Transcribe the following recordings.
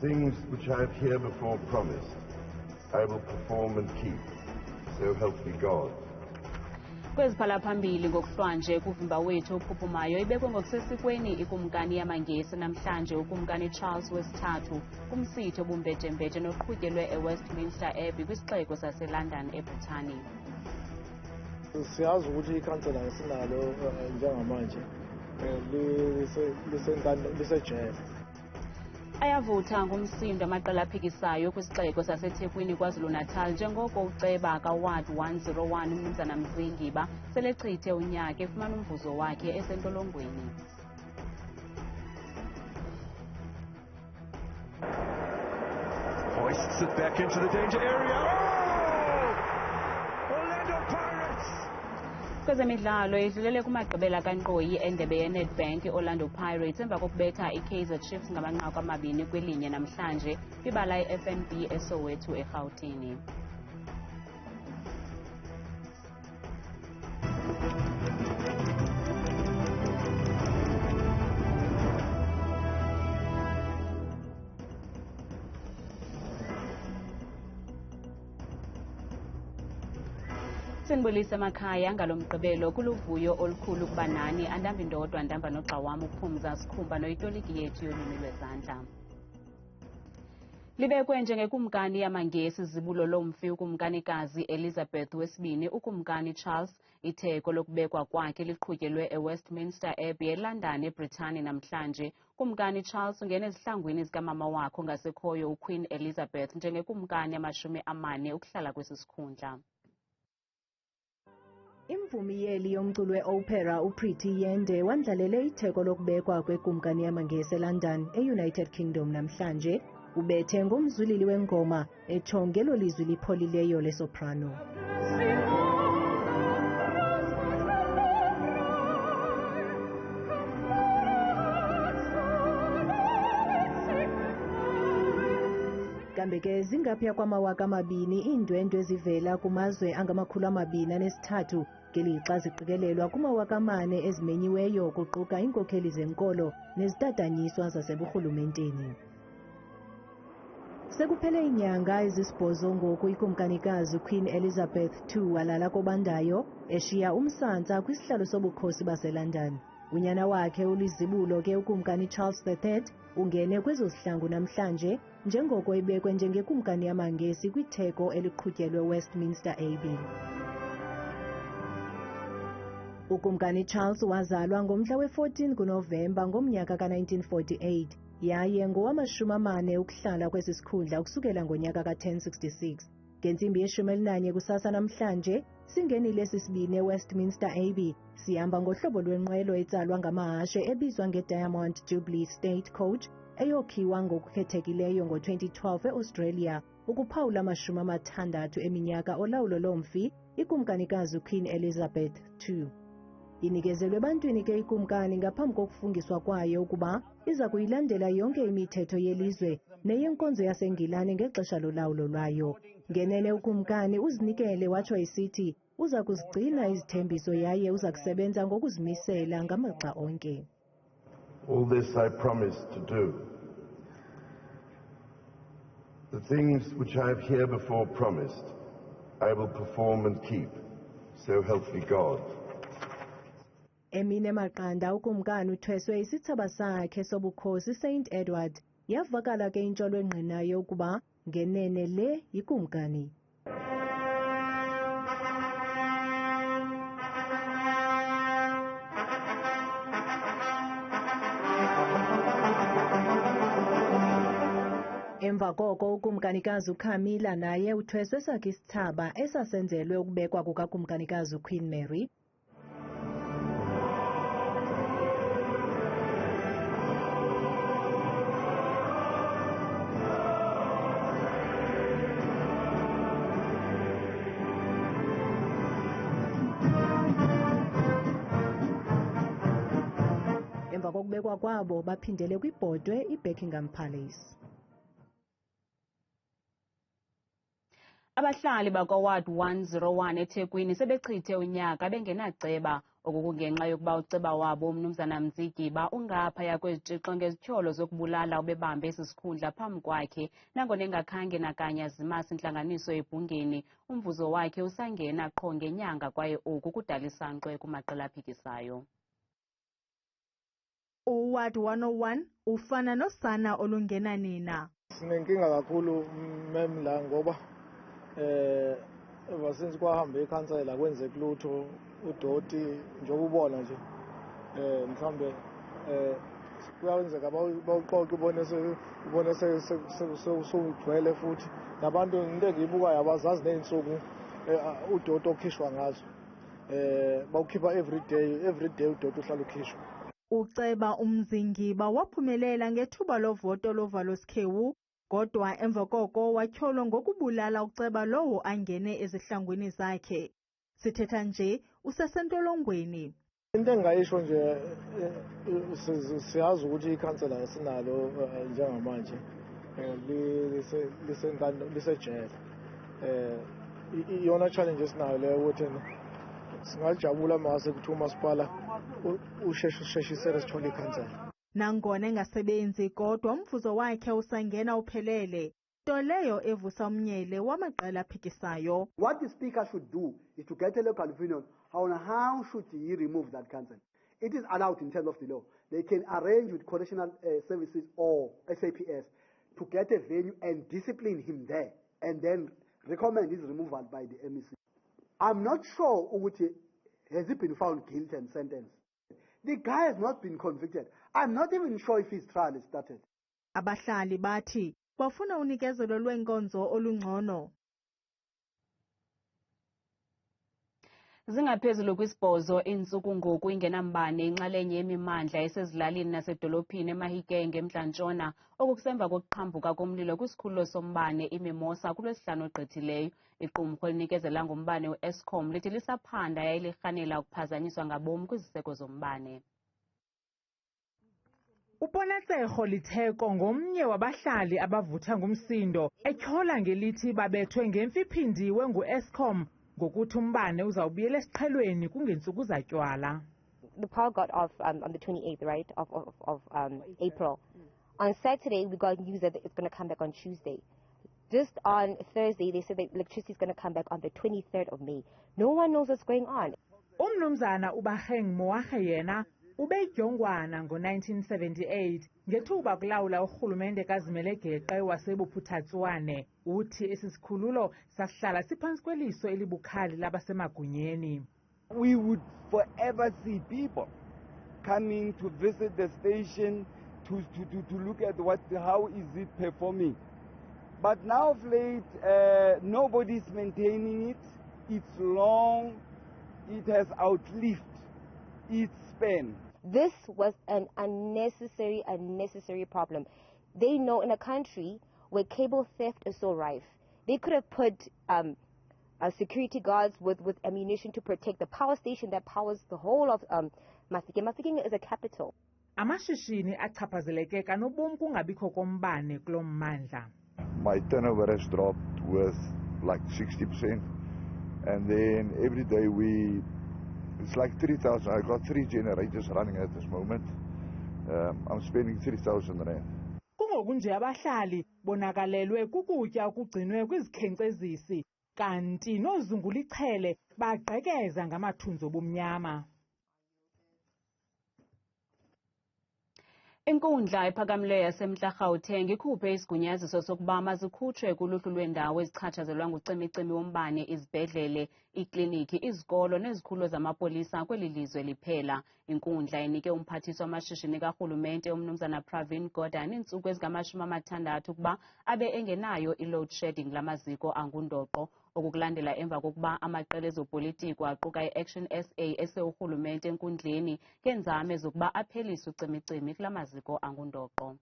things which I have here before promised, I will perform and keep, so help me God. Kweziphala phambili ngokuhlwanje kuvimba wethu ophuphumayo ibekwe ngokusesikweni iKumkani yamaNgesi namhlanje uCumkani Charles wesithathu kumsitho obumbeje-mbeje noqhutyelwe eWestminster Abbey kwisixeko sase eLondon eBritani. Siyazi ukuthi ikhansela esinalo njengamanje lisejele. Ayavutha ngumsindo amaqela aphikisayo kwisixeko sase Thekwini KwaZulu Natal njengoko uceba kaWard 101 umnumzana Mzi Ngiba sele echithe unyaka efumana umvuzo wakhe esentolongweni. Hoists it back into the danger area. Kwezemidlalo idlulele kumagqibela kankqoyi endebe ye-Nedbank Orlando Pirates emva kokubetha iKaizer Chiefs ngamanqaku 2-1 namhlanje kwibala iFNB eSoweto eGauteng. Sinibulisa emakhaya ngalomgqibelo kuluvuyo olukhulu kuba nani andambi ndodwa ndihamba nogxa wam uphumza sikhumba noyitoliki yethu yolwimi lwezandla. Libekwe njengeKumkani yamaNgesi izibulo lomfi ukumkanikazi Elizabeth II uCumkani Charles itheko lokubekwa kwakhe liqhutyelwe eWestminster Abbey eLondon eBritani namhlanje. Kumkani Charles ungena ezihlangwini zikamama wakho ngasekhoyo uQueen Elizabeth njengekumkani 40 ukuhlala kwesi sikhundla. Imvumiyeli yomculo we-opera uPriti Yende wandlalele itheko lokubekwa kweKumkani yamaNgesi eLondon eUnited Kingdom namhlanje. Ubethe ngomzulili wengoma etsho ngelo lizwi lipholileyo lesoprano. Kambe ke zingaphaya kwamawaka 2 iindwendwe ezivela kumazwe angama-223 ngelixa ziqikelelwa kumawaka 4 ezimenyiweyo kuquka iinkokheli zenkolo nezitatanyiswa zaseburhulumenteni. Sekuphele inyanga ezisibhozo ngoku ikumkanikazi Queen Elizabeth II walala kobandayo eshiya umsantsa kwisihlalo sobukhosi baseLondon. Unyana wakhe ulizibulo ke uCumkani Charles III ungene kwezo zihlangu namhlanje njengoko ibekwe njengeKumkani yamaNgesi kwitheko eliqhutyelwe Westminster Abbey. uCumkani Charles wazalwa ngomhla we-14 kuNovemba ngomnyaka ka-1948 yaye ngowama-40 ukuhlala kwesi sikhundla ukusukela ngonyaka ka-1066. Ngentsimbi ye-11 kusasa namhlanje singenile sisibini eWestminster Abbey sihamba ngohlobo lwenqwelo etsalwa ngamahashe ebizwa ngeDiamond Jubilee State Coach eyokhiwa ngokukhethekileyo ngo-2012 eAustralia ukuphawula 60 eminyaka olawulo lomfi ikumkanikazi Queen Elizabeth II. Inikezelwe ebantwini ke ikumkani ngaphambi kokufungiswa kwayo ukuba iza kuyilandela yonke imithetho yelizwe neyenkonzo yaseNgilane ngexesha lolawulo lwayo. Ngenene ukumkani uzinikele watsho isithi uza kuzigcina izithembiso yaye uza kusebenza ngokuzimisela ngamaxa onke. All this I promise to do. The things which I have here before promised, I will perform and keep, so help me God. Emine maqanda ukumkani uthweswe isithsaba sakhe sobukhosi St Edward yavakala ke intsholo engqinayo ukuba ngenene le yikumkani. Emva koko ukumkanikazi uCamilla naye uthweswe sakhe isithsaba esasenzelwe ukubekwa kukakumkanikazi uQueen Mary. Emva kokubekwa kwabo baphindele kwibhodwe iBuckingham Palace. Abahlali bakwa-Ward 101 eThekwini sebechithe unyaka bengenaceba, okungenxa yokuba uceba wabo umnumzana Mzi Ngiba ungaphaya kwezitshixo ngezityholo zokubulala ubebambe esi sikhundla phambi kwakhe, nangona engakhange nakanye azimase intlanganiso ebhungeni. Umvuzo wakhe usangena qho ngenyanga kwaye oku kudala isankxwe kumaqela aphikisayo. U-Ward 101 ufana nosana olungena nina. Sinenkinga kakhulu memla ngoba ever since kwahambe ikhansela kwenzeka lutho udoti njengoba ubona nje mhlambe kuyawenzeka bawuxoxa ubone sewugcwele futhi nabantu into engiyibukayo abazazi ney'nsuku udoti okhishwa ngazo bawukhipha every day udoti uhlala ukhishwa. Uceba Mzi Ngiba waphumelela ngethuba lovoto lovalo sikhewu, kodwa emva koko watyholwa ngokubulala uceba lowo angene ezihlangwini zakhe. Sithetha nje usasentolongweni. Into engingayisho nje siyazi ukuthi ikhansela sinalo njengamanje lisejele. Iyona challenge esinayo leyo ukuthi singajabula mase kuthiwa umasipala usheshisele sithole ikhansela. Nangona engasebenzi kodwa umvuzo wakhe usangena uphelele, nto leyo evusa umnyele wamaqela aphikisayo. What the speaker should do is to get a local opinion on how should he remove that council. It is allowed in terms of the law. They can arrange with correctional services or SAPS to get a venue and discipline him there and then recommend his removal by the MEC. I'm not sure has he been found guilty and sentenced. The guy has not been convicted. I'm not even sure if his trial is started. Abahlali bathi bafuna unikezelo lwenkonzo olungcono. Zingaphezulu kwisibhozo iintsuku ngoku ingenambane inxalenye yemimandla esezilalini nasedolophini eMahikenge eMntla-Ntshona, okusemva kokuqhambuka komlilo kwisikhululo sombane iMimosa kuLwesihlanu ogqithileyo. Iqumrhu elinikezela ngombane u-Eskom lithi lisaphanda yaye lirhanela ukuphazanyiswa ngabom kwiziseko zombane. Uponatserho Litheko ngomnye wabahlali abavutha ngumsindo etyhola ngelithi babethwe ngemfiphindiwe ngu-Eskom ngokuthi umbane uzawubuyela esiqhelweni kungeentsuku zatywala. The power got off on the 28th, right, of April. On Saturday, we got news that it's going to come back on Tuesday. Just on Thursday, they said that electricity is going to come back on the 23rd of May. No one knows what's going on. Umnumzana uBaheng Moahe yena ubejongwana ngo-1978 ngethuba kulawula urhulumente kazimele geqe wasebuphuthatswane. Uthi esi sikhululo sahlala siphantsi kweliso elibukhali labasemagunyeni. We would forever see people coming to visit the station to look at how is it performing. But now of late, nobody's maintaining it. It's long. It has outlived its span. This was an unnecessary problem. They know in a country where cable theft is so rife, they could have put security guards with ammunition to protect the power station that powers the whole of Mafikeng. Mafikeng is a capital. Amashishini achaphazeleke kanobom kungabikho kombane kulo mmandla. My turnover has dropped with like 60%, and then every day it's like 3,000. I got 3 generators running at this moment. I'm spending 3,000 rand. Kungokunje abahlali bonakalelwe kukutya okugcinwe kwizikhenkcezisi kanti noozungulichele bagqekeza ngamathunzi obumnyama. Inkundla ephakamileyo yaseMntla Gauteng ikhuphe isigunyaziso sokuba mazikhutshwe kuluhlu lweendawo ezichatshazelwa ngucimicimi wombane, izibhedlele, iikliniki, izikolo nezikhululo zamapolisa kweli lizwe liphela. Inkundla inike umphathiswa wamashishini karhulumente umnumzana Pravin Gordhan iintsuku ezingama-60 ukuba abe engenayo i-load shedding lamaziko angundoqo, okukulandela emva kokuba amaqela ezopolitiko aquka i-Action SA eseurhulumente enkundleni ngeenzame zokuba aphelise ucimicimi kula maziko angundoqo.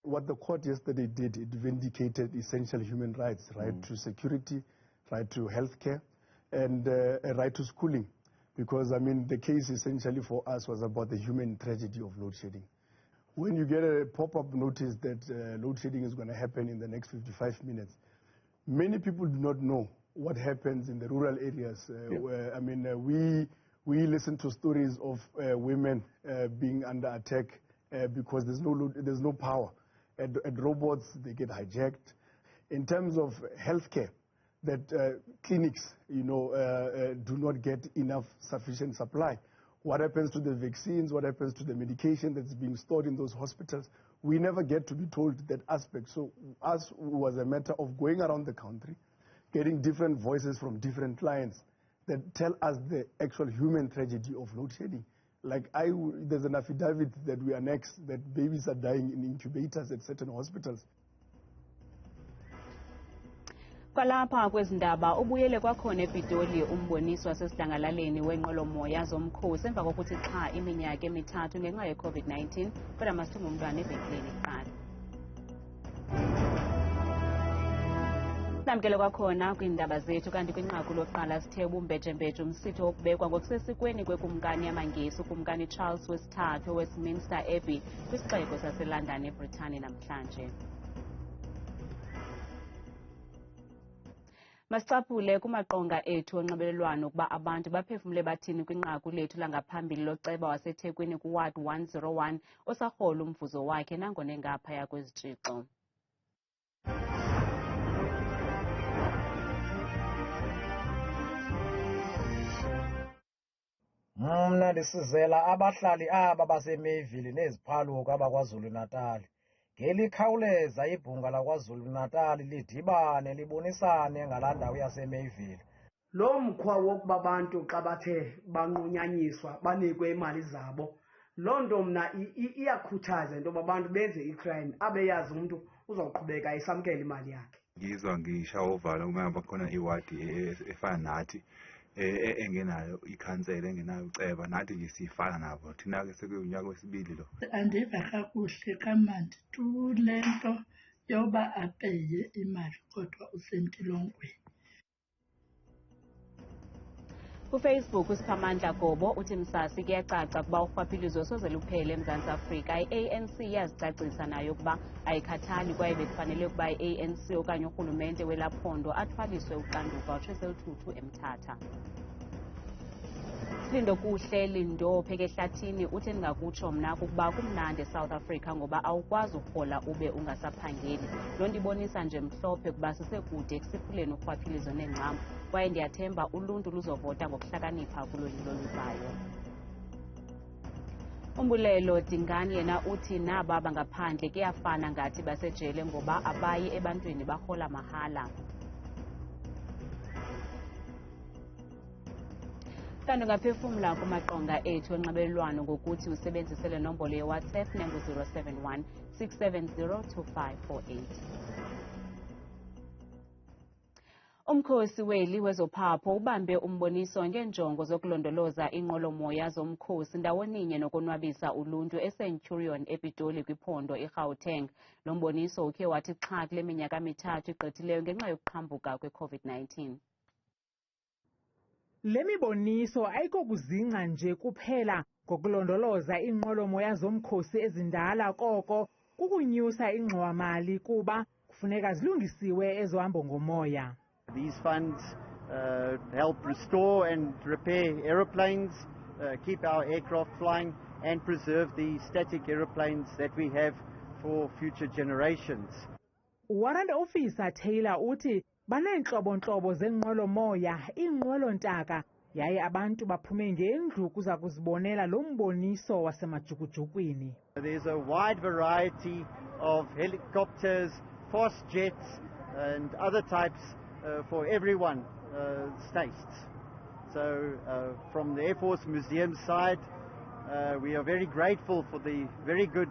What the court yesterday did, it vindicated essential human rights, right to security, right to healthcare, and a right to schooling. Because, I mean, the case essentially for us was about the human tragedy of load shedding. When you get a pop-up notice that load shedding is going to happen in the next 55 minutes, Many people do not know what happens in the rural areas. Where, I mean, we listen to stories of women being under attack because there's no power. At robots, they get hijacked. In terms of healthcare, that clinics, do not get enough sufficient supply. What happens to the vaccines? What happens to the medication that's being stored in those hospitals? We never get to be told that aspect. So us was a matter of going around the country, getting different voices from different clients that tell us the actual human tragedy of load shedding. Like there's an affidavit that we annex that babies are dying in incubators at certain hospitals. Kwalapha kwezindaba ubuyele kwakhona ePitoli umboniso wasesidlangalaleni wenqolomoya zomkhosi emva kokuthi xa iminyaka emithathu ngenxa ye-COVID-19 kodwa masithumbe umntwana evenkileni kuqala. Namkele kwakhona kwiindaba zethu kanti kwinqaku lokuqala sithe obumbeje-mbeje umsitho wokubekwa ngokusesikweni kwekumkani yamaNgesi ukumkani Charles wesithathu eWestminster Abbey kwisixeko sase-London eBritani namhlanje. Masicaphule kumaqonga ethu onxibelelwano ukuba abantu baphefumle bathini kwinqaku lethu langaphambili loceba waseThekwini kuWard 101 osarhola umvuzo wakhe nangona engaphaya kwezitshixo. Mna ndisizela abahlali aba baseMayville neziphaluko abaKwaZulu Natal. Ngelikhawuleza ibhunga laKwaZulu Natal lidibane libonisane ngalaa ndawo yaseMayville. Lo mkhwa wokuba abantu xa bathe banqunyanyiswa banikwe imali zabo, loo nto mna iyakhuthaza into yoba abantu benze icrime abeyazi umuntu uzawuqhubeka esamkela imali yakhe. Ngizwa ngisha ovalo uma bakhona iwadi efana nathi engenayo ikhansela engenayo uceba nathi nje sifana nabo thina ke sekunyaka wesibili lo. Andiva kakuhle kamandi tu lento yoba apeye imali kodwa usentilongweni. KuFacebook uSiphamandla Gobo uthi msasi kuyacaca ukuba urhwaphilizo soze luphele eMzantsi Afrika. I-ANC yazicacisa nayo ukuba ayikhathali kwaye bekufanele ukuba i-ANC okanye urhulumente welaphondo athwaliswe uxanduva uThweselthuthu eMthatha. Lindo kuhle Lindo pheke ehlathini uthi ndingakutsho mna kukuba kumnandi eSouth Africa ngoba awukwazi urhola ube ungasaphangeli. Loo nto ibonisa nje mhlophe ukuba sisekude ekusiphuleni urhwaphilizo neengcambu kwaye ndiyathemba uluntu luzovota ngokuhlakanipha kulo nyulo luzayo. Umbulelo Dingani yena uthi naba bangaphandle kuyafana ngathi basejele ngoba abayi ebantwini barhola mahala. Kanti ungaphefumla kumaqonga ethu onxibelelwano ngokuthi usebenzise le nombolo yeWhatsApp nangu-071 670 2548. Umkhosi weli wezophapho ubambe umboniso ngeenjongo zokulondoloza inqwelomoya zomkhosi ndawoninye nokonwabisa uluntu eCenturion ePitoli kwiphondo iGauteng. Lo mboniso ukhe wathi xha kule minyaka mithathu igqithileyo ngenxa yokuqhambuka kwe-COVID-19. Le miboniso ayikokuzingca nje kuphela ngokulondoloza iinqwelomoya zomkhosi ezindala, koko kukunyusa ingxowa-mali kuba kufuneka zilungisiwe ezohambo ngomoya. These funds help restore and repair aeroplanes, keep our aircraft flying and preserve the static aeroplanes that we have for future generations. Warrant Officer Taylor uthi baneentlobo-ntlobo zeenqwelomoya, iinqwelontaka, yaye abantu baphume ngendlu kuza kuzibonela lo mboniso wasemajukujukwini. There's a wide variety of helicopters, fast jets and other types for everyone's tastes. So from the Air Force Museum side, we are very grateful for the very good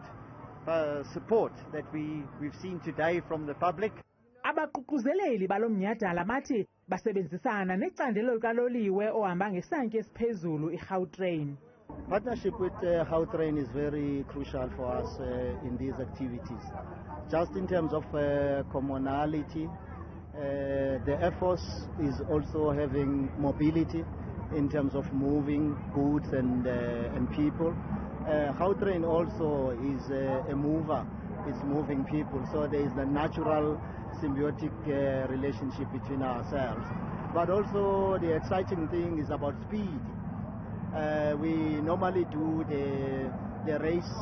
support that we've seen today from the public. Abaququzeleli balo mnyhadala bathi basebenzisana necandelo likaloliwe ohamba ngesantya esiphezulu iGautrain. Partnership with Gautrain is very crucial for us in these activities. Just in terms of commonality, the Air Force is also having mobility in terms of moving goods and people. Gautrain also is a mover it's moving people. So there is the natural symbiotic relationship between ourselves. But also the exciting thing is about speed. We normally do the race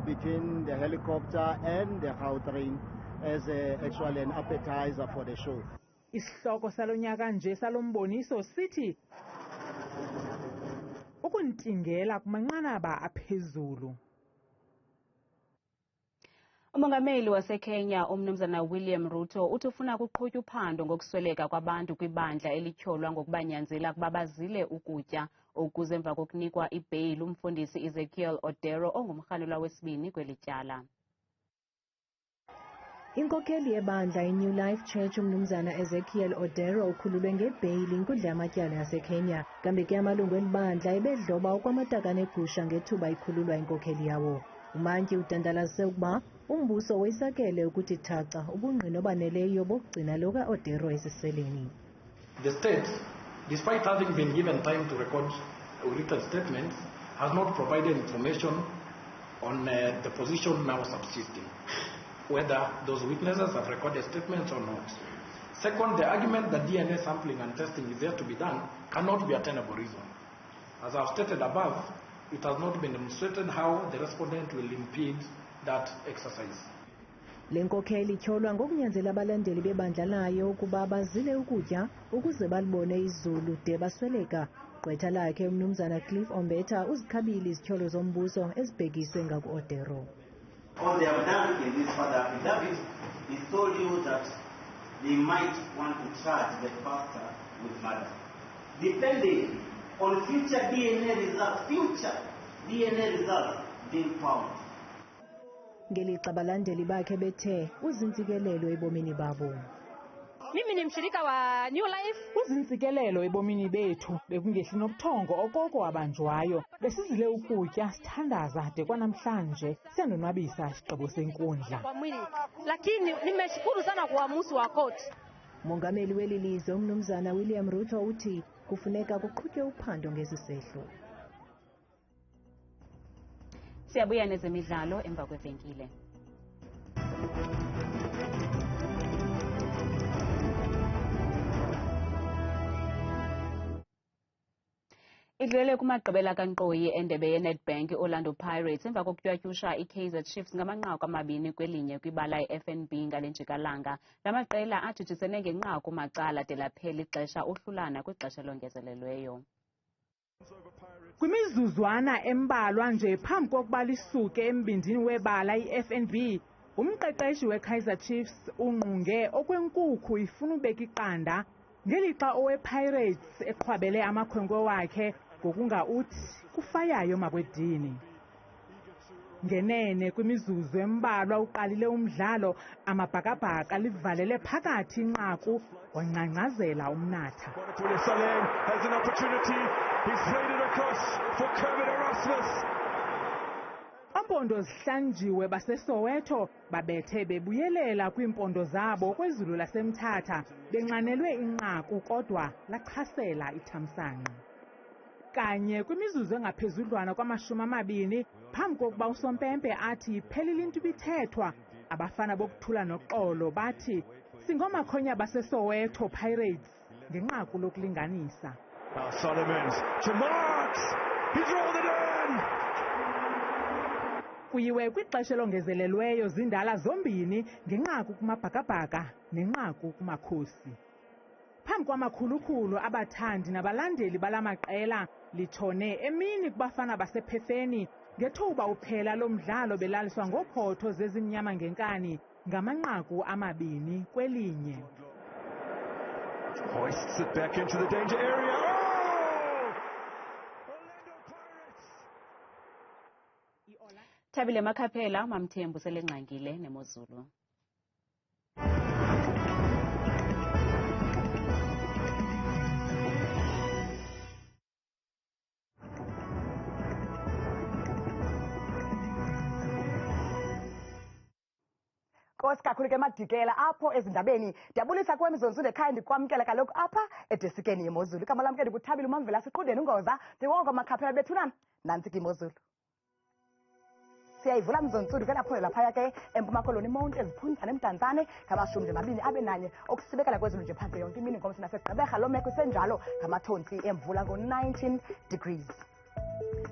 between the helicopter and the Gautrain as actually an appetizer for the show. Isihloko salonyaka nje salomboniso sithi ukuntingela kumanqanaba aphezulu. Umongameli waseKenya umnumzana William Ruto uthi ufuna kuqhutywa uphando ngokusweleka kwabantu kwibandla elityholwa ngokubanyanzela ukuba bazile ukutya ukuze emva kokunikwa ibheyili umfundisi Ezekiel Odero ongumrhanelwa wesibini kweli tyala. Inkokeli yebandla iNew Life Church umnumzana Ezekiel Odero ukhululwe ngebheyili inkundla yamatyala yaseKenya. Kambe ke amalungu elibandla ebedloba ukwamatakane egusha ngethuba ikhululwa inkokeli yawo. Umantyi udandalase ukuba umbuso woyisakele ukuthi thaca ubungqina obaneleyo bokugcina lo ka-Odero esiseleni. The state, despite having been given time to record written statements, has not provided information on the position now subsisting, whether those witnesses have recorded statements or not. Second, the argument that DNA sampling and testing is yet to be done cannot be a tenable reason. As I have stated above, it has not been demonstrated how the respondent will impede that exercise. Le nkokheli ityholwa ngokunyanzela abalandeli bebandla layo ukuba bazile ukutya ukuze balibone izulu de basweleka. Gqwetha lakhe umnumzana Cliff Ombeta uzikhabile izityholo zombuso ezibhekiswe ngaku-Odero. All they have done in this further affidavit is told you that they might want to charge the pastor with murder, depending on future DNA results being found. Ngelixa abalandeli bakhe bethe uzintsikelelo ebomini babo. Mimi ni mshirika wa New Life. Uzintsikelelo ebomini bethu bekungehli nobuthongo okoko abanjwayo. Besizile ukutya sithandaza de kwanamhlanje siyandonwabisa isigqibo senkundla. Kwa mwili. Lakini nimeshukuru sana kwa uamuzi wa court. Mongameli weli lizwe umnumzana William Ruto uthi kufuneka kuqhutywe uphando ngesisehlo. Siyabuya nezemidlalo emva kwevenkile. Idlulele kumagqibela kankqoyi endebe ye-Nedbank Orlando Pirates emva kokutyatyusha iKaizer Chiefs ngamanqaku 2-1 kwibala iFNB ngale njikalanga. La maqela ajijisene ngenqaku macala de laphela ixesha uhlulana kwixesha longezelelweyo. Kwimizuzwana embalwa nje phambi kokuba lisuke embindini webala iFNB, umqeqeshi weKaizer Chiefs unqunge okwenkukhu ifuna ubeka iqanda ngelixa owePirates eqhwabele amakhwenkwe wakhe ngokunga uthi kufayayo makwedini. Ngenene kwimizuzu embalwa uqalile umdlalo, amabhakabhaka livalele phakathi inqaku wangcangcazela umnatha. Has an opportunity. He's played it across for Kermit Erasmus. Ampondo zihlanjiwe baseSoweto babethe bebuyelela kwiimpondo zabo kwezulu laseMthatha benqanelwe inqaku kodwa lachasela ithamsanqa. Kanye kwimizuzu engaphezudlwana kwama-20 phambi kokuba usompempe athi iphelile into ibithethwa, abafana bokuthula noxolo bathi singomakhonya baseSoweto Pirates ngenqaku lokulinganisa. Solomons to Marks. He's rolled it in. Kuyiwe kwixesha longezelelweyo zindala zombini ngenqaku kumabhakabhaka nenqaku kumakhosi. Phambi kwamakhulukhulu abathandi nabalandeli balamaqela litshone emini kubafana basephefeni ngethuba uphela lomdlalo belaliswa ngophotho zezimnyama ngenkani ngamanqaku 2 kwelinye. Hoists it back into the danger area. Thabile Makhaphela uMamthembu selengqangile nemozulu. Nkosi kakhulu ke Madikela apho ezindabeni ndiyabulisa kwemizonzulu ekhaya ndikwamkela kaloku apha edesikeni yemozulu. Igama lam ke ndikuthabile uMamvela siqhudeni ungoza ndiwonke amakhaphela bethunana nantsi ke imozulu. siyayivula mzontsudu ke lapho laphaya ke empuma koloni mount eziphunzana emdantsane ngamashumi amabini abe nanye okusibekela kwezulu nje phansi yonke imini ngomso nasegqibeka lo meko isenjalo ngamathonsi emvula ngo-19 degrees.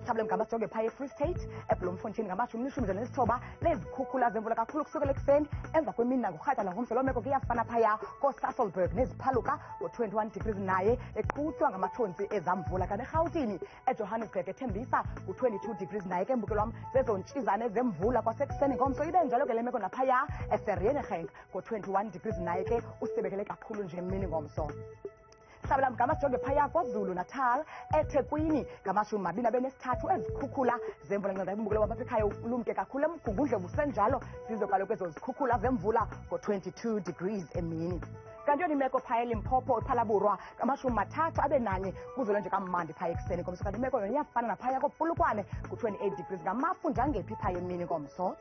Sabule ngamajonge phaya eFree State eBloemfontein ngamashumi nesithoba lezikhukhula zemvula kakhulu kusukela ekuseni emva kwemini nangorhatya nangomso loo meko kuyafana phaya koSasolburg neziphaluka ngo-21 degrees naye eqhutywa ngamathonsi ezamvula kanti eRhawutini eJohannesburg ethembisa ku-22 degrees naye ke mbukelo wam zezontshizane zemvula kwasekuseni ngomso ibe njalo ke le meko naphaya eVereeniging ngo-21 degrees naye ke usibekele kakhulu nje emini ngomso. Sabela ngamajonge phaya KwaZulu Natal eThekwini ngamashumi amabini abe nesithathu ezikhukhula zemvula ngenxa yombukelo wabaphekayo ulumke kakhulu emgungundle busenjalo zizo kaloku ezo zikhukhula zemvula ngo-22 degrees emini. Kanti yona imeko phaya eLimpopo ePhalaburwa ngamashumi mathathu abe nanye kuzolo nje kamandi phaya ekuseni ngomso kanti imeko yona iyafana naphaya koPulukwane ku-28 degrees ngamafu njangephi phaya emini ngomso.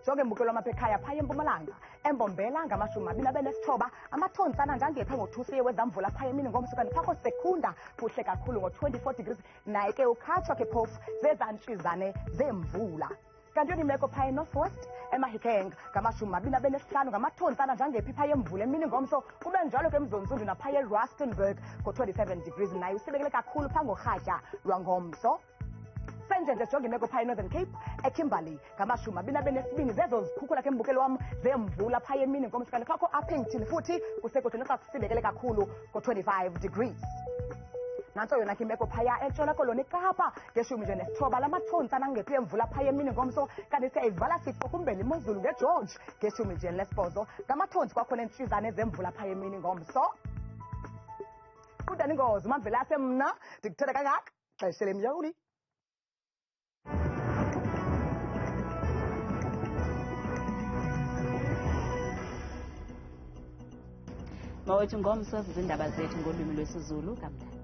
Jonge mbukelo amaphekaya phaya empumalanga embombela ngamashumi amabini abe nesithoba amathontsana njangepha ngo-2 wezamvula phaya emini ngomso kanti phakho sekunda kuhle kakhulu ngo-24 degrees naye ke ukhatshwa ke phofu zezantshizane zemvula. Kanti yona imeko phaya eNorthwest eMahikeng ngamashumi amabini abe nesihlanu ngamathontsana njangephi phaya emvula emini ngomso kube njalo ke emzontsundu naphaya eRustenburg ngo-27 degrees naye usibekele kakhulu phaa ngorhatya lwangomso. Senje jonge imeko phaya eNorthern Cape eKimberley ngamashumi amabini abe nesibini zezo zikhukhula ke mbukelo wam zemvula phaya emini ngomso kanti phakho Appington futhi kusekudeni kusibekele kakhulu ngo-25 degrees. Nanso yona ke imeko phaya entshona koloni eKapa ngeshumi nje nesithoba lamathontsana angephi emvula phaya emini ngomso kanti siyayivala siqukumbela imozulu ngeGeorge ngeshumi nje nesibhozo ngamathonsi kwakhona entshizane zemvula phaya emini ngomso. Udani Ngozi umamvela asemna ndikuthanda kangaka xesha lemyawuli. Mawethu ngomso zizindaba zethu ngolwimi lwesiZulu kamnandi.